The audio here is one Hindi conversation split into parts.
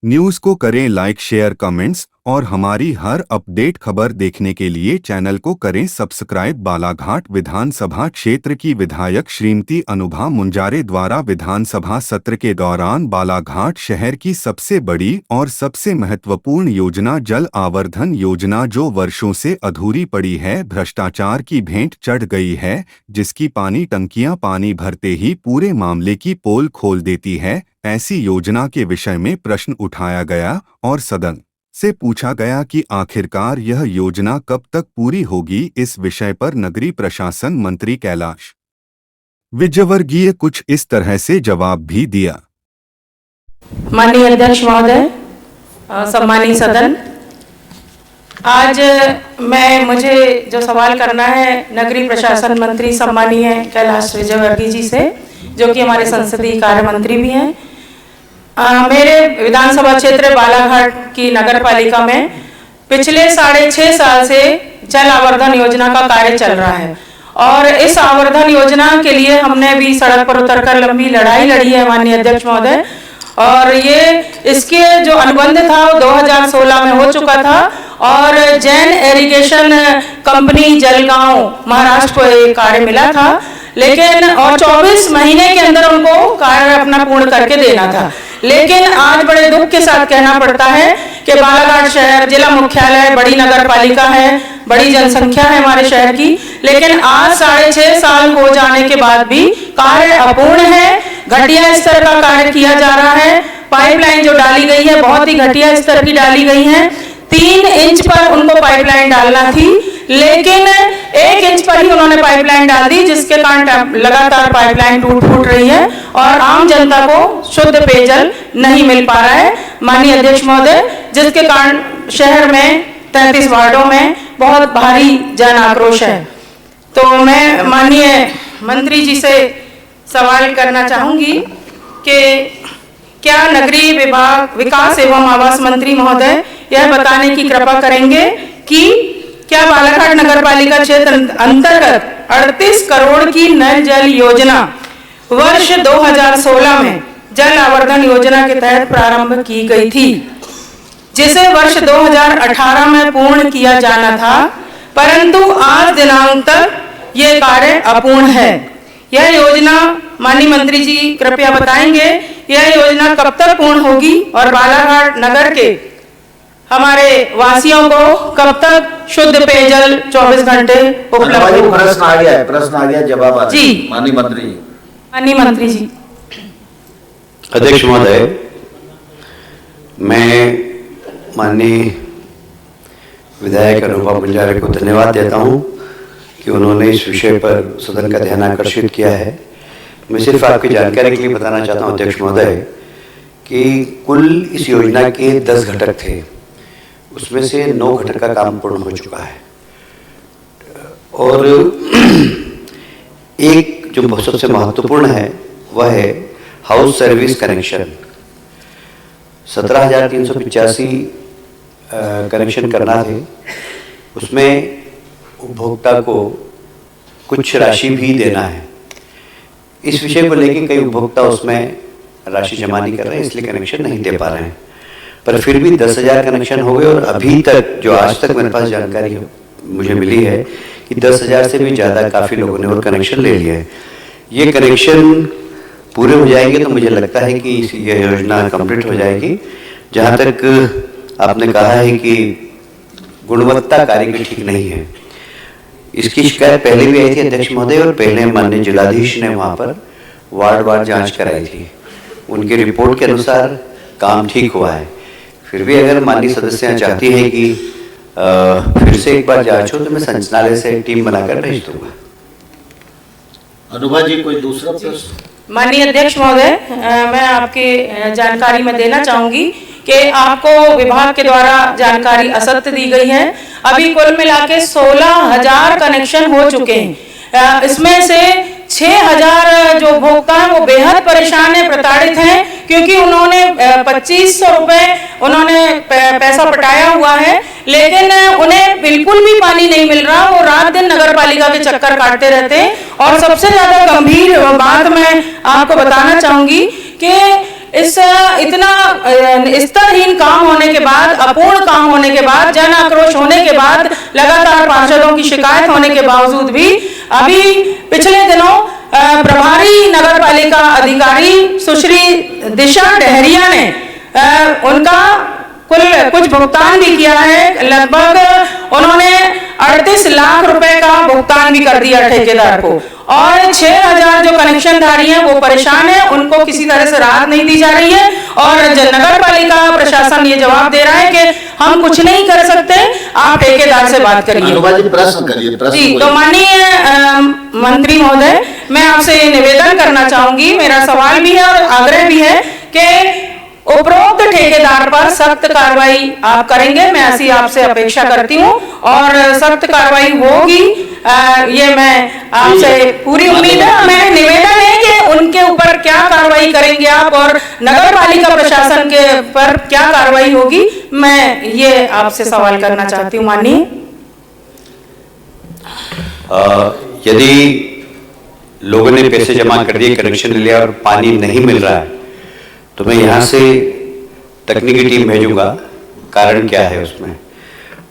न्यूज़ को करें लाइक, शेयर, कमेंट्स और हमारी हर अपडेट खबर देखने के लिए चैनल को करें सब्सक्राइब। बालाघाट विधानसभा क्षेत्र की विधायक श्रीमती अनुभा मुंजारे द्वारा विधानसभा सत्र के दौरान बालाघाट शहर की सबसे बड़ी और सबसे महत्वपूर्ण योजना जल आवर्धन योजना, जो वर्षों से अधूरी पड़ी है, भ्रष्टाचार की भेंट चढ़ गई है, जिसकी पानी टंकियां पानी भरते ही पूरे मामले की पोल खोल देती है। ऐसी योजना के विषय में प्रश्न उठाया गया और सदन से पूछा गया कि आखिरकार यह योजना कब तक पूरी होगी। इस विषय पर नगरीय प्रशासन मंत्री कैलाश विजयवर्गीय कुछ इस तरह से जवाब भी दिया। माननीय अध्यक्ष महोदय, सम्मानीय सदन, आज मुझे जो सवाल करना है नगरीय प्रशासन मंत्री सम्मानीय कैलाश विजयवर्गीय जी से, जो कि हमारे संसदीय कार्य मंत्री भी हैं। मेरे विधानसभा क्षेत्र बालाघाट की नगर पालिका में पिछले 6.5 साल से जल आवर्धन योजना का कार्य चल रहा है और इस आवर्धन योजना के लिए हमने भी सड़क पर उतरकर लंबी लड़ाई लड़ी है माननीय अध्यक्ष महोदय। और ये इसके जो अनुबंध था वो 2016 में हो चुका था और जैन इरिगेशन कंपनी जलगांव महाराष्ट्र को ये कार्य मिला था, लेकिन और 24 महीने के अंदर उनको कार्य अपना पूर्ण करके देना था। लेकिन आज बड़े दुख के साथ कहना पड़ता है कि बालाघाट शहर जिला मुख्यालय, बड़ी नगर पालिका है, बड़ी जनसंख्या है हमारे शहर की, लेकिन आज 6.5 साल हो जाने के बाद भी कार्य अपूर्ण है। घटिया स्तर का कार्य किया जा रहा है। पाइपलाइन जो डाली गई है बहुत ही घटिया स्तर की डाली गई है। 3 इंच पर उनको पाइपलाइन डालना थी, लेकिन 1 इंच पर ही उन्होंने पाइपलाइन डाल दी, जिसके कारण लगातार पाइपलाइन टूट रही है और आम जनता को शुद्ध पेयजल नहीं मिल पा रहा है माननीय अध्यक्ष महोदय, जिसके कारण शहर में 33 वार्डों में बहुत भारी जन आक्रोश है। तो मैं माननीय मंत्री जी से सवाल करना चाहूंगी कि क्या नगरीय विकास एवं आवास मंत्री महोदय यह बताने की कृपा करेंगे कि क्या बालाघाट नगर पालिका क्षेत्र अंतर्गत 38 करोड़ की नल जल योजना वर्ष 2016 में जल आवर्धन योजना के तहत प्रारंभ की गई थी, जिसे वर्ष 2018 में पूर्ण किया जाना था, परंतु आज दिनांक तक ये कार्य अपूर्ण है। यह योजना माननीय मंत्री जी कृपया बताएंगे, यह योजना कब तक पूर्ण होगी और बालाघाट नगर के हमारे वासियों को कब तक शुद्ध पेयजल 24 घंटे उपलब्ध होगा? प्रश्न आ गया, जवाब आ जी माननीय मंत्री जी। अध्यक्ष महोदय, मैं माननीय विधायक अनुभा मुंजारे को धन्यवाद देता हूं कि उन्होंने इस विषय पर सदन का ध्यान आकर्षित किया है। मैं सिर्फ आपकी जानकारी के लिए बताना चाहता हूं अध्यक्ष महोदय कि कुल इस योजना के 10 घटक थे, उसमें से 9 घटक का काम पूर्ण हो चुका है और एक जो सबसे महत्वपूर्ण है वह है हाउस सर्विस कनेक्शन। 17,385 कनेक्शन करना थे, उसमें उपभोक्ता को कुछ राशि भी देना है। इस विषय को लेकर कई उपभोक्ता उसमें राशि जमा नहीं कर रहे हैं, इसलिए कनेक्शन नहीं दे पा रहे हैं, पर फिर भी 10,000 कनेक्शन हो गए और अभी तक जो आज तक मेरे पास जानकारी मुझे मिली है कि 10,000 से भी ज़्यादा काफ़ी लोगों ने और कनेक्शन ले लिए हैं। ये कनेक्शन पूरे हो जाएंगे तो मुझे लगता है कि यह योजना कंप्लीट हो जाएगी। जहाँ तक आपने कहा है कि गुणवत्ता कार्य की ठीक नहीं है, इसकी शिकायत पहले भी आई थी अध्यक्ष महोदय और पहले माननीय जिलाधीश ने वहाँ पर वार्ड जांच कराई थी। उनकी रिपोर्ट के अनुसार काम ठीक हुआ है। फिर भी अगर माननीय सदस्य चाहती है कि फिर से एक बार जांच हो तो मैं संचालय से टीम बनाकर भेज दूंगा। अनुभा जी, कोई दूसरा प्रश्न? माननीय अध्यक्ष महोदय, मैं आपकी जानकारी में देना चाहूंगी कि आपको विभाग के द्वारा जानकारी असत्य दी गई है। अभी कुल मिला के 16,000 कनेक्शन हो चुके हैं। इसमें से 6,000 जो उपभोक्ता हैं वो बेहद परेशान है, प्रताड़ित हैं, क्योंकि उन्होंने 2,500 रुपए उन्होंने पैसा पटाया हुआ है, लेकिन उन्हें बिल्कुल भी पानी नहीं मिल रहा। वो रात दिन नगर पालिका के चक्कर काटते रहते हैं। और सबसे ज्यादा गंभीर बात मैं आपको बताना चाहूंगी कि इस इतना स्तरहीन काम होने के बाद, अपूर्ण काम होने के बाद, जन आक्रोश होने के बाद, लगातार पार्षदों की शिकायत होने के बावजूद भी अभी पिछले दिनों प्रभारी नगर पालिका अधिकारी सुश्री दिशा डहरिया ने उनका कुछ भुगतान भी किया है। लगभग उन्होंने 38 लाख रुपए का भुगतान भी कर दिया ठेकेदार को, और 6000 जो कनेक्शनधारी हैं वो परेशान हैं, उनको किसी तरह से राहत नहीं दी जा रही है। और नगर पालिका प्रशासन ये जवाब दे रहा है कि हम कुछ नहीं कर सकते, आप ठेकेदार से बात करिए। प्रश्न करिए। जी, तो माननीय मंत्री महोदय, मैं आपसे निवेदन करना चाहूंगी, मेरा सवाल भी है और आग्रह भी है कि उपरोक्त ठेकेदार पर सख्त कार्रवाई आप करेंगे, मैं ऐसी आपसे अपेक्षा करती हूं, और सख्त कार्रवाई होगी, ये मैं आपसे पूरी उम्मीद है। मैं निवेदन है कि उनके ऊपर क्या कार्रवाई करेंगे आप, और नगर पालिका प्रशासन के पर क्या कार्रवाई होगी, मैं ये आपसे सवाल करना चाहती हूँ माननीय। यदि लोगों ने पैसे जमा कर दिए, कनेक्शन ले लिया और पानी नहीं मिल रहा है, तो मैं यहाँ से तकनीकी टीम भेजूंगा, कारण क्या है उसमें,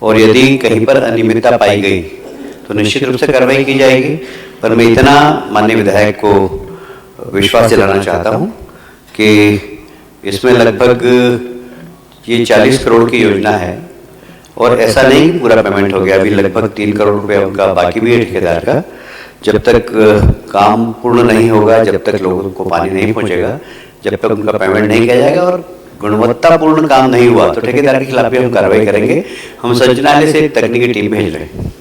और यदि कहीं पर अनियमितता पाई गई तो निश्चित रूप से कार्रवाई की जाएगी। पर मैं इतना माननीय विधायक को विश्वास दिलाना चाहता हूँ कि इसमें लगभग ये 40 करोड़ की योजना है, और ऐसा नहीं पूरा पेमेंट हो गया, अभी लगभग 3 करोड़ रुपया उनका बाकी भी है ठेकेदार का। जब तक काम पूर्ण नहीं होगा, जब तक लोगों को पानी नहीं पहुँचेगा, जब तक उनका पेमेंट नहीं किया जाएगा और गुणवत्तापूर्ण काम नहीं हुआ, तो ठेकेदार के खिलाफ भी हम कार्रवाई करेंगे। हम संचालनालय से एक तकनीकी टीम भेज रहे हैं।